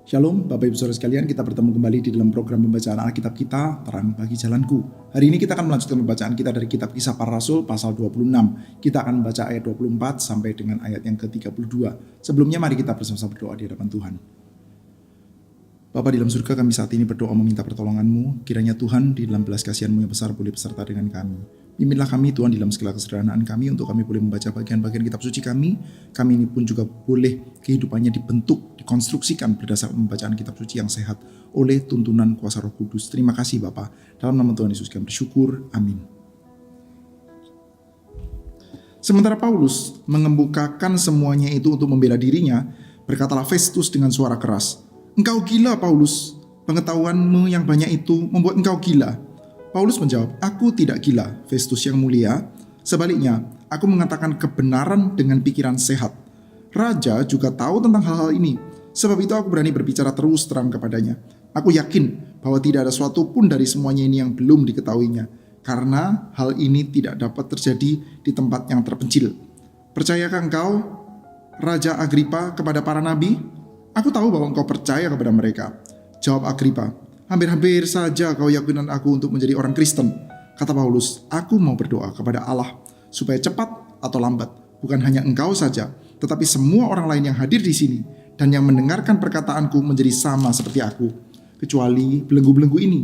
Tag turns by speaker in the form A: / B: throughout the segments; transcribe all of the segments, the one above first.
A: Shalom Bapak Ibu Saudara sekalian, kita bertemu kembali di dalam program pembacaan Alkitab kita, Terang Bagi Jalanku. Hari ini kita akan melanjutkan pembacaan kita dari kitab Kisah Para Rasul pasal 26. Kita akan membaca ayat 24 sampai dengan ayat yang ke-32. Sebelumnya mari kita bersama-sama berdoa di hadapan Tuhan. Bapa di dalam surga, kami saat ini berdoa meminta pertolongan-Mu. Kiranya Tuhan di dalam belas kasihan-Mu yang besar boleh beserta dengan kami. Pimpinlah kami Tuhan di dalam segala kesederhanaan kami untuk kami boleh membaca bagian-bagian kitab suci kami. Kami ini pun juga boleh kehidupannya dibentuk, dikonstruksikan berdasarkan pembacaan kitab suci yang sehat oleh tuntunan kuasa Roh Kudus. Terima kasih Bapa. Dalam nama Tuhan Yesus kami bersyukur. Amin. Sementara Paulus mengemukakan semuanya itu untuk membela dirinya, berkatalah Festus dengan suara keras, "Engkau gila Paulus, pengetahuanmu yang banyak itu membuat engkau gila." Paulus menjawab, "Aku tidak gila, Festus yang mulia. Sebaliknya, aku mengatakan kebenaran dengan pikiran sehat. Raja juga tahu tentang hal-hal ini. Sebab itu aku berani berbicara terus terang kepadanya. Aku yakin bahwa tidak ada suatu pun dari semuanya ini yang belum diketahuinya. Karena hal ini tidak dapat terjadi di tempat yang terpencil. Percayakah engkau, Raja Agripa, kepada para nabi? Aku tahu bahwa engkau percaya kepada mereka." Jawab Agripa, "Hampir-hampir saja kau yakinan aku untuk menjadi orang Kristen." Kata Paulus, "Aku mau berdoa kepada Allah supaya cepat atau lambat, bukan hanya engkau saja, tetapi semua orang lain yang hadir di sini dan yang mendengarkan perkataanku menjadi sama seperti aku, kecuali belenggu-belenggu ini."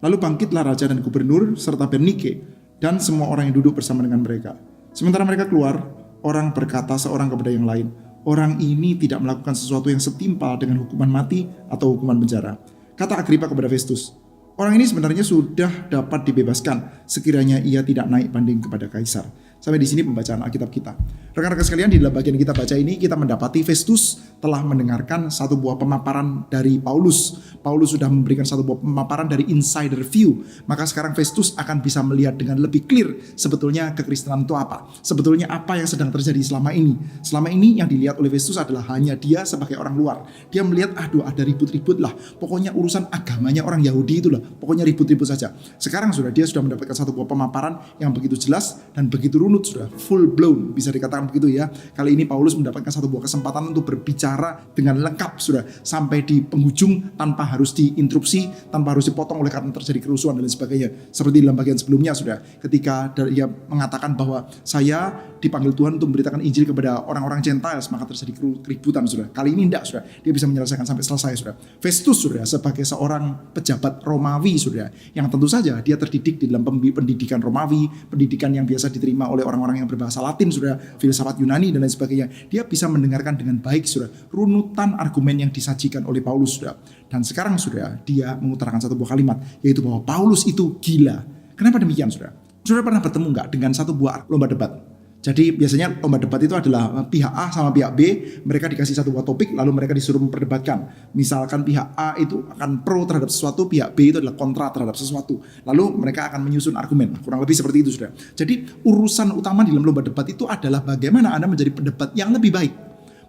A: Lalu bangkitlah raja dan gubernur serta Bernike dan semua orang yang duduk bersama dengan mereka. Sementara mereka keluar, orang berkata seorang kepada yang lain, "Orang ini tidak melakukan sesuatu yang setimpal dengan hukuman mati atau hukuman penjara." Kata Agripa kepada Festus, "Orang ini sebenarnya sudah dapat dibebaskan sekiranya ia tidak naik banding kepada Kaisar." Sampai di sini pembacaan Alkitab kita. Rekan-rekan sekalian, di dalam bagian kita baca ini kita mendapati Festus telah mendengarkan satu buah pemaparan dari Paulus. Paulus sudah memberikan satu buah pemaparan dari insider view. Maka sekarang Festus akan bisa melihat dengan lebih clear sebetulnya kekristenan itu apa. Sebetulnya apa yang sedang terjadi selama ini. Selama ini yang dilihat oleh Festus adalah hanya dia sebagai orang luar. Dia melihat ada ribut-ribut lah. Pokoknya urusan agamanya orang Yahudi itulah. Pokoknya ribut-ribut saja. Sekarang dia sudah mendapatkan satu buah pemaparan yang begitu jelas dan begitu runut, sudah full blown, bisa dikatakan begitu ya. Kali ini Paulus mendapatkan satu buah kesempatan untuk berbicara dengan lengkap, sudah sampai di penghujung tanpa harus diinterupsi, tanpa harus dipotong oleh karena terjadi kerusuhan dan lain sebagainya. Seperti dalam bagian sebelumnya, sudah ketika dia mengatakan bahwa saya dipanggil Tuhan untuk memberitakan Injil kepada orang-orang Gentiles, maka terjadi keributan, sudah. Kali ini tidak, sudah. Dia bisa menyelesaikan sampai selesai, sudah. Festus, sudah, sebagai seorang pejabat Romawi, sudah, yang tentu saja dia terdidik di dalam pendidikan Romawi, pendidikan yang biasa diterima oleh orang-orang yang berbahasa Latin, sudah, filsafat Yunani dan lain sebagainya. Dia bisa mendengarkan dengan baik, sudah, runutan argumen yang disajikan oleh Paulus, sudah. Dan sekarang, sudah, dia mengutarakan satu buah kalimat, yaitu bahwa Paulus itu gila. Kenapa demikian, sudah? Sudah pernah bertemu nggak dengan satu buah lomba debat? Jadi biasanya lomba debat itu adalah pihak A sama pihak B, mereka dikasih satu buah topik lalu mereka disuruh memperdebatkan. Misalkan pihak A itu akan pro terhadap sesuatu, pihak B itu adalah kontra terhadap sesuatu. Lalu mereka akan menyusun argumen, kurang lebih seperti itu, sudah. Jadi urusan utama di dalam lomba debat itu adalah bagaimana Anda menjadi pendebat yang lebih baik.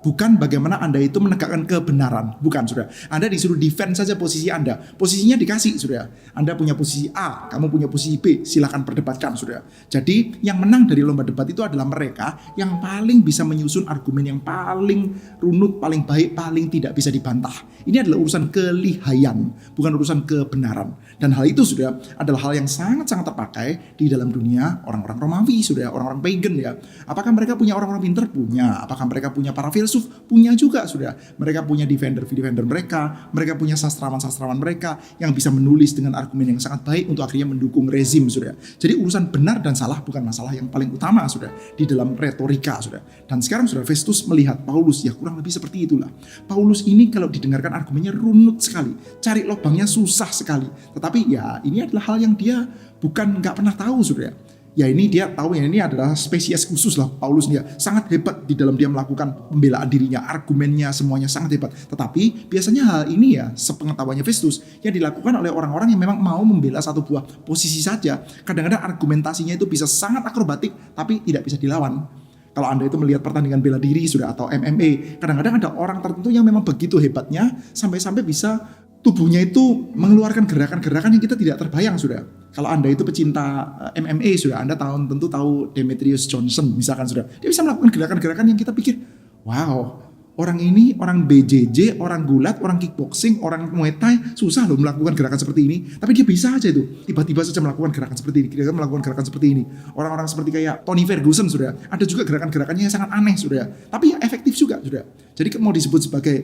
A: Bukan bagaimana Anda itu menegakkan kebenaran. Bukan, sudah. Anda disuruh defend saja posisi Anda. Posisinya dikasih, sudah. Anda punya posisi A, kamu punya posisi B, silakan perdebatkan, sudah. Jadi yang menang dari lomba debat itu adalah mereka yang paling bisa menyusun argumen yang paling runut, paling baik, paling tidak bisa dibantah. Ini adalah urusan kelihayan, bukan urusan kebenaran. Dan hal itu, sudah, adalah hal yang sangat-sangat terpakai di dalam dunia orang-orang Romawi, sudah, orang-orang pagan ya. Apakah mereka punya orang-orang pintar? Punya. Apakah mereka punya para filsuf? Punya juga, sudah. Mereka punya defender mereka punya sastrawan mereka yang bisa menulis dengan argumen yang sangat baik untuk akhirnya mendukung rezim, sudah. Jadi urusan benar dan salah bukan masalah yang paling utama, sudah, di dalam retorika, sudah. Dan sekarang, sudah, Festus melihat Paulus, ya kurang lebih seperti itulah. Paulus ini kalau didengarkan argumennya runut sekali, cari lubangnya susah sekali. Tetapi ya ini adalah hal yang dia bukan nggak pernah tahu, sudah. Ya ini dia tahu ya ini adalah spesies khusus lah Paulus, dia sangat hebat di dalam dia melakukan pembelaan dirinya, argumennya semuanya sangat hebat. Tetapi biasanya hal ini ya sepengetahuannya Festus yang dilakukan oleh orang-orang yang memang mau membela satu buah posisi saja. Kadang-kadang argumentasinya itu bisa sangat akrobatik tapi tidak bisa dilawan. Kalau Anda itu melihat pertandingan bela diri, sudah, atau MMA, kadang-kadang ada orang tertentu yang memang begitu hebatnya sampai-sampai bisa tubuhnya itu mengeluarkan gerakan-gerakan yang kita tidak terbayang, sudah. Kalau Anda itu pecinta MMA, sudah, Anda tentu tahu Demetrius Johnson misalkan, sudah. Dia bisa melakukan gerakan-gerakan yang kita pikir, wow, Orang ini, orang BJJ, orang gulat, orang kickboxing, orang Muay Thai, susah loh melakukan gerakan seperti ini. Tapi dia bisa aja itu, tiba-tiba saja melakukan gerakan seperti ini, dia melakukan gerakan seperti ini. Orang-orang seperti kayak Tony Ferguson, sudah ada juga gerakan-gerakannya yang sangat aneh, sudah. Tapi ya efektif juga, sudah. Jadi mau disebut sebagai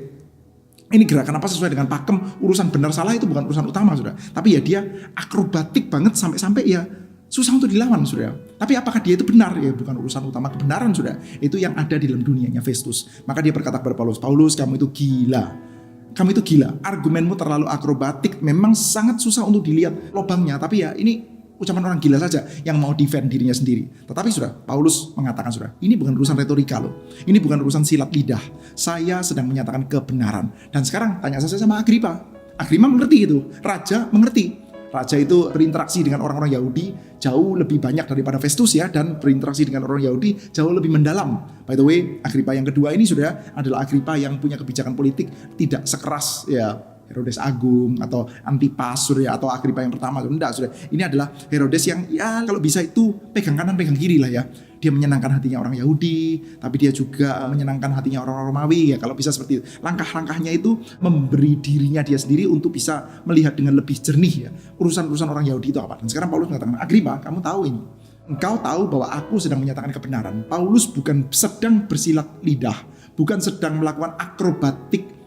A: ini gerakan apa sesuai dengan pakem, urusan benar salah itu bukan urusan utama, sudah. Tapi ya dia akrobatik banget sampai-sampai ya susah untuk dilawan, sudah. Tapi apakah dia itu benar? Ya bukan urusan utama kebenaran, sudah. Itu yang ada di dalam dunianya Festus. Maka dia berkata kepada Paulus, Paulus, kamu itu gila. Kamu itu gila. Argumenmu terlalu akrobatik. Memang sangat susah untuk dilihat lubangnya. Tapi ya ini ucapan orang gila saja yang mau defend dirinya sendiri. Tetapi sudah, Paulus mengatakan sudah, ini bukan urusan retorika loh. Ini bukan urusan silat lidah. Saya sedang menyatakan kebenaran. Dan sekarang tanya saja sama Agripa. Agripa mengerti itu. Raja mengerti. Raja itu berinteraksi dengan orang-orang Yahudi jauh lebih banyak daripada Festus ya, dan berinteraksi dengan orang Yahudi jauh lebih mendalam. By the way, Agripa yang kedua ini sudah adalah Agripa yang punya kebijakan politik tidak sekeras ya Herodes Agung atau Antipas sudah, atau Agripa yang pertama. Enggak, sudah. Ini adalah Herodes yang ya kalau bisa itu pegang kanan pegang kiri lah ya. Dia menyenangkan hatinya orang Yahudi, tapi dia juga menyenangkan hatinya orang Romawi ya, kalau bisa seperti itu. Langkah-langkahnya itu memberi dirinya dia sendiri untuk bisa melihat dengan lebih jernih ya urusan-urusan orang Yahudi itu apa. Dan sekarang Paulus mengatakan, Agripa, kamu tahu ini. Engkau tahu bahwa aku sedang menyatakan kebenaran. Paulus bukan sedang bersilat lidah, bukan sedang melakukan akrobatik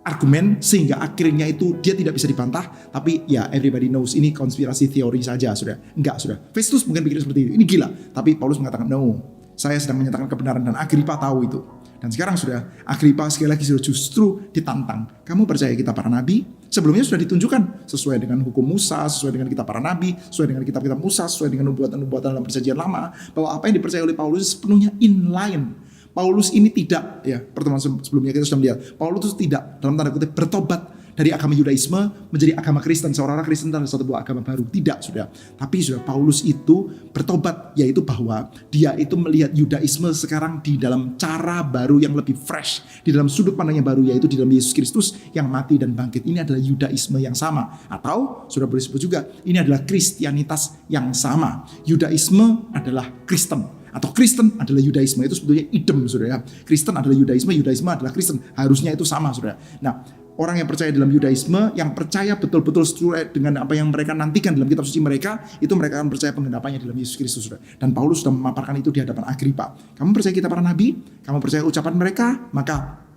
A: argumen sehingga akhirnya itu dia tidak bisa dibantah. Tapi ya everybody knows ini konspirasi teori saja, sudah. Enggak, sudah. Festus mungkin pikir seperti itu, ini gila. Tapi Paulus mengatakan no, saya sedang menyatakan kebenaran, dan Agripa tahu itu. Dan sekarang sudah Agripa sekali lagi sudah justru ditantang. Kamu percaya kita para nabi? Sebelumnya sudah ditunjukkan sesuai dengan hukum Musa, sesuai dengan kitab para nabi, sesuai dengan kitab-kitab Musa, sesuai dengan nubuatan-nubuatan dalam perjanjian lama, bahwa apa yang dipercaya oleh Paulus sepenuhnya inline. Paulus ini tidak, ya pertemuan sebelumnya kita sudah melihat, Paulus itu tidak dalam tanda kutip bertobat dari agama Yudaisme menjadi agama Kristen. Seorang Kristen adalah satu buah agama baru, tidak, sudah. Tapi sudah, Paulus itu bertobat, yaitu bahwa dia itu melihat Yudaisme sekarang di dalam cara baru yang lebih fresh, di dalam sudut pandang yang baru, yaitu di dalam Yesus Kristus yang mati dan bangkit. Ini adalah Yudaisme yang sama, atau sudah boleh disebut juga ini adalah Kristianitas yang sama. Yudaisme adalah Kristen, atau Kristen adalah Yudaisme. Itu sebetulnya idem, saudara ya. Kristen adalah Yudaisme, Yudaisme adalah Kristen. Harusnya itu sama, saudara. Nah, orang yang percaya dalam Yudaisme, yang percaya betul-betul sesuai dengan apa yang mereka nantikan dalam kitab suci mereka, itu mereka akan percaya penggenapannya dalam Yesus Kristus, saudara. Dan Paulus sudah memaparkan itu di hadapan Agripa. Kamu percaya kita para nabi? Kamu percaya ucapan mereka? Maka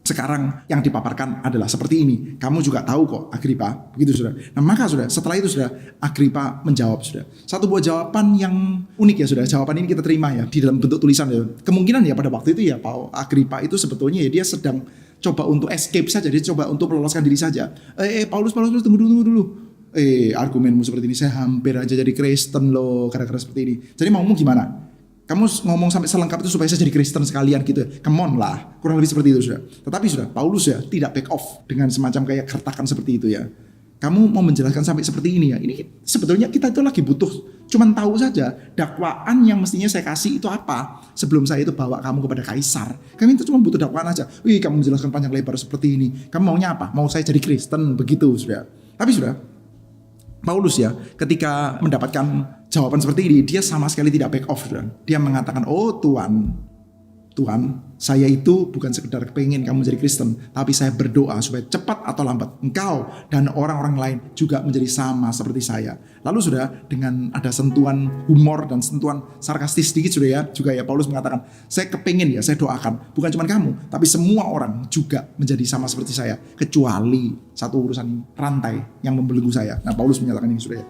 A: sekarang yang dipaparkan adalah seperti ini. Kamu juga tahu kok, Agripa. Begitu, saudara. Nah, maka sudah setelah itu sudah Agripa menjawab, sudah. Satu buah jawaban yang unik ya, sudah. Jawaban ini kita terima ya di dalam bentuk tulisan ya. Kemungkinan ya pada waktu itu ya Agripa itu sebetulnya ya dia sedang coba untuk escape saja, dia coba untuk meloloskan diri saja. Paulus tunggu dulu. Argumenmu seperti ini, saya hampir aja jadi Kristen loh gara-gara seperti ini. Jadi maumu gimana? Kamu ngomong sampai selengkap itu supaya saya jadi Kristen sekalian gitu. Come on lah. Kurang lebih seperti itu, sudah. Tetapi sudah, Paulus ya tidak back off dengan semacam kayak gertakan seperti itu ya. Kamu mau menjelaskan sampai seperti ini ya. Ini sebetulnya kita itu lagi butuh cuman tahu saja dakwaan yang mestinya saya kasih itu apa sebelum saya itu bawa kamu kepada kaisar. Kami itu cuma butuh dakwaan aja. Kamu menjelaskan panjang lebar seperti ini. Kamu maunya apa? Mau saya jadi Kristen begitu, sudah. Tapi sudah, Paulus ya ketika mendapatkan jawaban seperti ini, dia sama sekali tidak back off, sudah. Dia mengatakan, oh Tuhan, saya itu bukan sekedar pengen kamu jadi Kristen, tapi saya berdoa supaya cepat atau lambat engkau dan orang-orang lain juga menjadi sama seperti saya. Lalu sudah, dengan ada sentuhan humor dan sentuhan sarkastis sedikit sudah ya, juga ya Paulus mengatakan, saya kepingin ya, saya doakan bukan cuma kamu, tapi semua orang juga menjadi sama seperti saya, kecuali satu urusan rantai yang membelenggu saya. Nah, Paulus menyatakan ini sudah ya.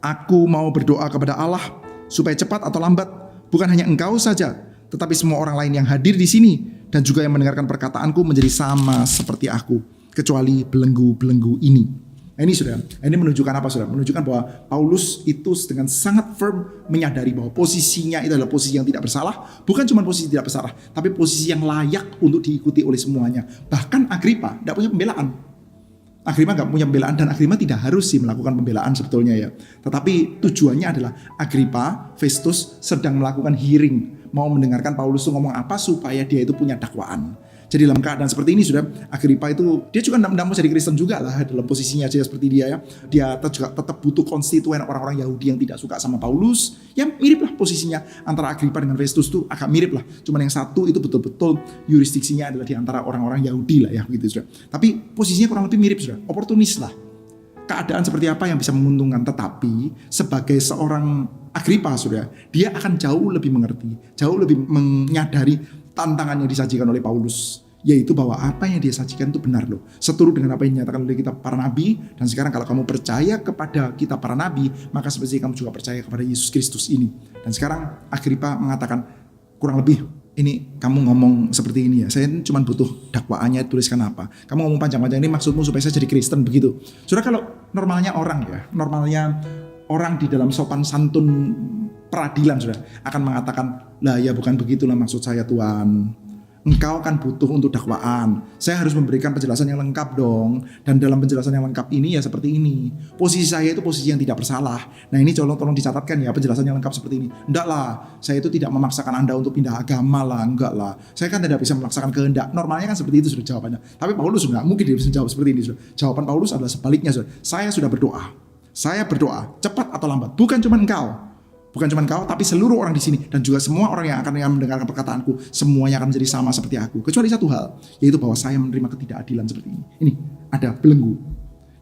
A: Aku mau berdoa kepada Allah supaya cepat atau lambat bukan hanya engkau saja, tetapi semua orang lain yang hadir di sini dan juga yang mendengarkan perkataanku menjadi sama seperti aku, kecuali belenggu-belenggu ini. Nah, ini sudah, ini menunjukkan apa, sudah? Menunjukkan bahwa Paulus itu dengan sangat firm menyadari bahwa posisinya itu adalah posisi yang tidak bersalah, bukan cuma posisi tidak bersalah, tapi posisi yang layak untuk diikuti oleh semuanya. Bahkan Agripa tidak punya pembelaan. Agripa nggak punya pembelaan, dan Agripa tidak harus sih melakukan pembelaan sebetulnya ya. Tetapi tujuannya adalah Agripa, Festus sedang melakukan hearing, mau mendengarkan Paulus itu ngomong apa supaya dia itu punya dakwaan. Jadi dalam keadaan seperti ini sudah, Agripa itu dia juga tidak mau jadi Kristen juga lah dalam posisinya aja seperti dia ya. Dia juga tetap butuh konstituen orang-orang Yahudi yang tidak suka sama Paulus. Ya mirip lah posisinya antara Agripa dengan Festus tuh agak mirip lah. Cuman yang satu itu betul-betul jurisdiksinya adalah di antara orang-orang Yahudi lah ya begitu sudah. Tapi posisinya kurang lebih mirip sudah, oportunis lah. Keadaan seperti apa yang bisa menguntungkan, tetapi sebagai seorang Agripa sudah, dia akan jauh lebih mengerti, jauh lebih menyadari tantangan yang disajikan oleh Paulus, yaitu bahwa apa yang dia sajikan itu benar loh, seturut dengan apa yang dinyatakan oleh kitab para nabi. Dan sekarang kalau kamu percaya kepada kitab para nabi, maka sebenarnya kamu juga percaya kepada Yesus Kristus ini. Dan sekarang Agripa mengatakan kurang lebih, ini kamu ngomong seperti ini ya, saya cuma butuh dakwaannya tuliskan apa. Kamu ngomong panjang-panjang ini maksudmu supaya saya jadi Kristen begitu. Sudah kalau normalnya orang di dalam sopan santun peradilan sudah akan mengatakan, lah ya bukan begitulah maksud saya Tuhan. Engkau kan butuh untuk dakwaan. Saya harus memberikan penjelasan yang lengkap dong. Dan dalam penjelasan yang lengkap ini ya seperti ini. Posisi saya itu posisi yang tidak bersalah. Nah ini tolong dicatatkan ya penjelasan yang lengkap seperti ini. Enggak lah, saya itu tidak memaksakan Anda untuk pindah agama lah. Enggak lah, saya kan tidak bisa melaksanakan kehendak. Normalnya kan seperti itu sudah jawabannya. Tapi Paulus sudah mungkin dia bisa jawab seperti ini sudah. Jawaban Paulus adalah sebaliknya sudah. Saya sudah berdoa. Saya berdoa cepat atau lambat. Bukan cuma engkau. Bukan cuma kau, tapi seluruh orang di sini dan juga semua orang yang akan mendengarkan perkataanku, semuanya akan menjadi sama seperti aku. Kecuali satu hal, yaitu bahwa saya menerima ketidakadilan seperti ini. Ini ada belenggu.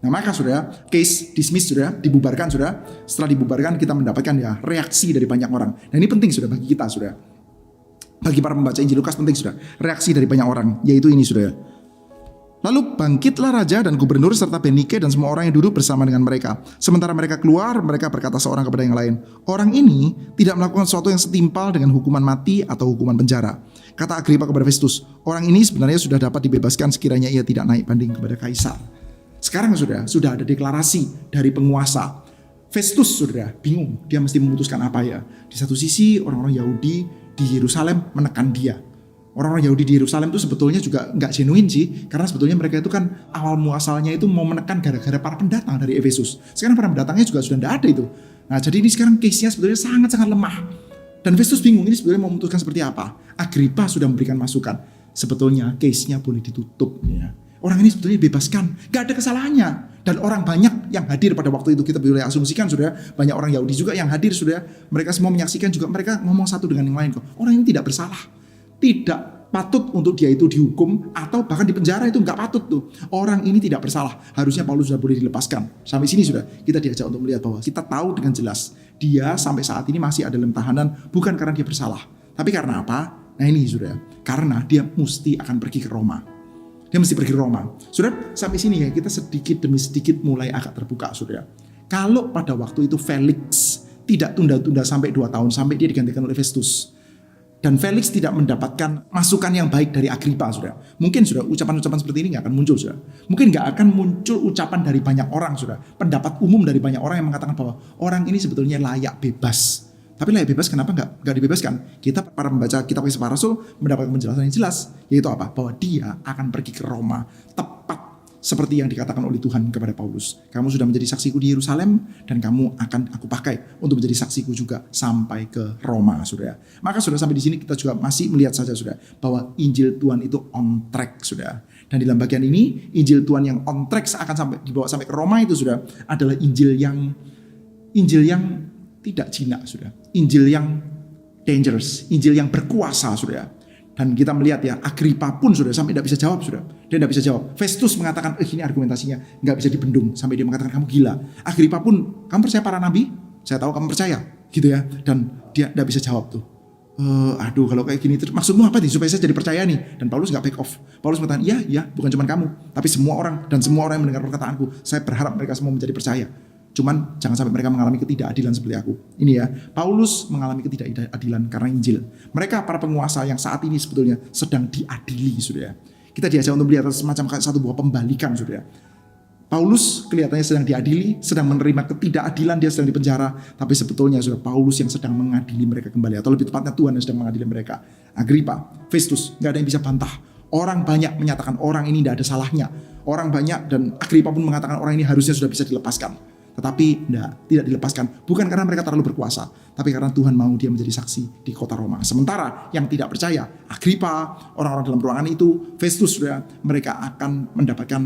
A: Nah maka sudah, case dismiss sudah, dibubarkan sudah. Setelah dibubarkan kita mendapatkan ya reaksi dari banyak orang. Nah ini penting sudah bagi kita sudah. Bagi para pembaca Injil Lukas penting sudah. Reaksi dari banyak orang, yaitu ini sudah. Lalu bangkitlah raja dan gubernur serta Bernike dan semua orang yang duduk bersama dengan mereka. Sementara mereka keluar, mereka berkata seorang kepada yang lain, orang ini tidak melakukan sesuatu yang setimpal dengan hukuman mati atau hukuman penjara. Kata Agripa kepada Festus, orang ini sebenarnya sudah dapat dibebaskan sekiranya ia tidak naik banding kepada Kaisar. Sekarang sudah ada deklarasi dari penguasa. Festus sudah bingung, dia mesti memutuskan apa ya. Di satu sisi orang-orang Yahudi di Yerusalem menekan dia. Orang-orang Yahudi di Yerusalem itu sebetulnya juga nggak genuine sih, karena sebetulnya mereka itu kan awal muasalnya itu mau menekan gara-gara para pendatang dari Efesus. Sekarang para pendatangnya juga sudah tidak ada itu. Nah jadi ini sekarang case-nya sebetulnya sangat-sangat lemah. Dan Festus bingung ini sebetulnya mau memutuskan seperti apa. Agripa sudah memberikan masukan. Sebetulnya case-nya boleh ditutup. Ya. Orang ini sebetulnya dibebaskan, nggak ada kesalahannya. Dan orang banyak yang hadir pada waktu itu, kita boleh asumsikan sudah banyak orang Yahudi juga yang hadir sudah. Mereka semua menyaksikan juga, mereka ngomong satu dengan yang lain kok. Orang ini tidak bersalah. Tidak patut untuk dia itu dihukum atau bahkan dipenjara, itu nggak patut tuh. Orang ini tidak bersalah. Harusnya Paulus sudah boleh dilepaskan. Sampai sini sudah kita diajak untuk melihat bahwa kita tahu dengan jelas dia sampai saat ini masih ada dalam tahanan bukan karena dia bersalah, tapi karena apa? Nah ini sudah, karena dia mesti akan pergi ke Roma. Dia mesti pergi ke Roma. Sudah sampai sini ya kita sedikit demi sedikit mulai agak terbuka sudah. Kalau pada waktu itu Felix tidak tunda-tunda sampai 2 tahun sampai dia digantikan oleh Festus. Dan Felix tidak mendapatkan masukan yang baik dari Agripa, sudah. Mungkin sudah ucapan-ucapan seperti ini nggak akan muncul, sudah. Mungkin nggak akan muncul ucapan dari banyak orang, sudah. Pendapat umum dari banyak orang yang mengatakan bahwa orang ini sebetulnya layak bebas. Tapi layak bebas kenapa nggak dibebaskan? Kita para membaca kitab Kisah Para Rasul mendapatkan penjelasan yang jelas, yaitu apa? Bahwa dia akan pergi ke Roma, tepat seperti yang dikatakan oleh Tuhan kepada Paulus. Kamu sudah menjadi saksiku di Yerusalem dan kamu akan aku pakai untuk menjadi saksiku juga sampai ke Roma, saudara. Maka sudah sampai di sini kita juga masih melihat saja sudah bahwa Injil Tuhan itu on track, sudah. Dan di dalam bagian ini Injil Tuhan yang on track akan sampai dibawa sampai ke Roma itu sudah adalah Injil yang tidak jinak, sudah. Injil yang dangerous, Injil yang berkuasa, sudah. Dan kita melihat ya, Agripa pun sudah sampai tidak bisa jawab, sudah. Dia tidak bisa jawab. Festus mengatakan, ini argumentasinya nggak bisa dibendung. Sampai dia mengatakan, kamu gila. Agripa pun, kamu percaya para nabi? Saya tahu kamu percaya. Gitu ya. Dan dia tidak bisa jawab tuh. Aduh kalau kayak gini, maksudmu apa nih? Supaya saya jadi percaya nih. Dan Paulus nggak back off. Paulus mengatakan, iya, bukan cuma kamu. Tapi semua orang, dan semua orang yang mendengar perkataanku. Saya berharap mereka semua menjadi percaya. Cuman jangan sampai mereka mengalami ketidakadilan seperti aku. Ini ya, Paulus mengalami ketidakadilan karena Injil. Mereka para penguasa yang saat ini sebetulnya sedang diadili, saudara. Kita diajak untuk melihat semacam satu buah pembalikan, saudara. Paulus kelihatannya sedang diadili, sedang menerima ketidakadilan, dia sedang dipenjara. Tapi sebetulnya saudara, Paulus yang sedang mengadili mereka kembali. Atau lebih tepatnya Tuhan yang sedang mengadili mereka. Agripa, Festus, gak ada yang bisa bantah. Orang banyak menyatakan orang ini tidak ada salahnya. Orang banyak dan Agripa pun mengatakan orang ini harusnya sudah bisa dilepaskan. Tetapi tidak dilepaskan. Bukan karena mereka terlalu berkuasa, tapi karena Tuhan mau dia menjadi saksi di kota Roma. Sementara yang tidak percaya, Agripa, orang-orang dalam ruangan itu, Festus, saudara, mereka akan mendapatkan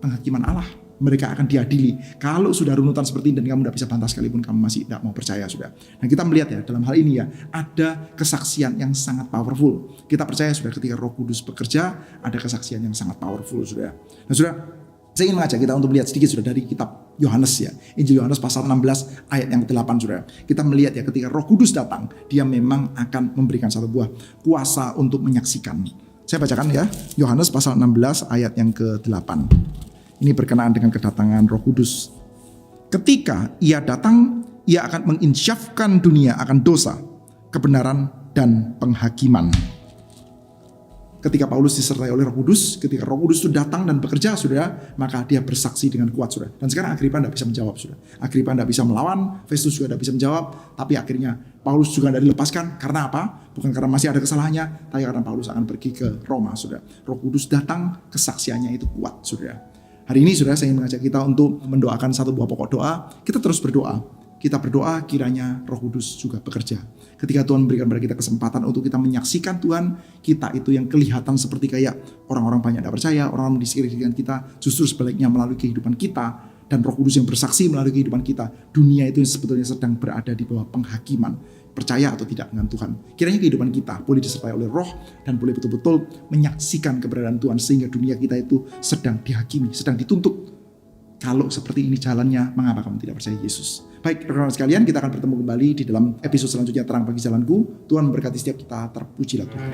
A: penghakiman Allah. Mereka akan diadili. Kalau sudah runutan seperti ini dan kamu tidak bisa bantah sekalipun, kamu masih tidak mau percaya, saudara. Nah, kita melihat ya, dalam hal ini ya, ada kesaksian yang sangat powerful. Kita percaya, saudara, ketika Roh Kudus bekerja, ada kesaksian yang sangat powerful, saudara. Nah, saudara, saya ingin mengajak kita untuk melihat sedikit, saudara, dari kitab Yohanes ya. Injil Yohanes pasal 16 ayat yang ke-8, saudara. Kita melihat ya, ketika Roh Kudus datang, dia memang akan memberikan satu buah kuasa untuk menyaksikan. Saya bacakan ya, Yohanes pasal 16 ayat yang ke-8. Ini berkenaan dengan kedatangan Roh Kudus. Ketika ia datang, ia akan menginsyafkan dunia akan dosa, kebenaran, dan penghakiman. Ketika Paulus disertai oleh Roh Kudus, ketika Roh Kudus itu datang dan bekerja, saudara, maka dia bersaksi dengan kuat, saudara. Dan sekarang Agripa tidak bisa menjawab, saudara. Agripa tidak bisa melawan, Festus juga tidak bisa menjawab, tapi akhirnya Paulus juga tidak dilepaskan. Karena apa? Bukan karena masih ada kesalahannya, tapi karena Paulus akan pergi ke Roma, saudara. Roh Kudus datang, kesaksiannya itu kuat, saudara. Hari ini, saudara, saya ingin mengajak kita untuk mendoakan satu buah pokok doa. Kita terus berdoa. Kita berdoa kiranya Roh Kudus juga bekerja. Ketika Tuhan memberikan kepada kita kesempatan untuk kita menyaksikan Tuhan, kita itu yang kelihatan seperti kayak orang-orang banyak tidak percaya, orang-orang di sekitar kita, justru sebaliknya melalui kehidupan kita dan Roh Kudus yang bersaksi melalui kehidupan kita, dunia itu yang sebetulnya sedang berada di bawah penghakiman, percaya atau tidak dengan Tuhan. Kiranya kehidupan kita boleh disertai oleh Roh dan boleh betul-betul menyaksikan keberadaan Tuhan sehingga dunia kita itu sedang dihakimi, sedang dituntut. Kalau seperti ini jalannya, mengapa kamu tidak percaya Yesus? Baik, rekan-rekan sekalian, kita akan bertemu kembali di dalam episode selanjutnya Terang Bagi Jalanku. Tuhan memberkati setiap kita. Terpujilah Tuhan.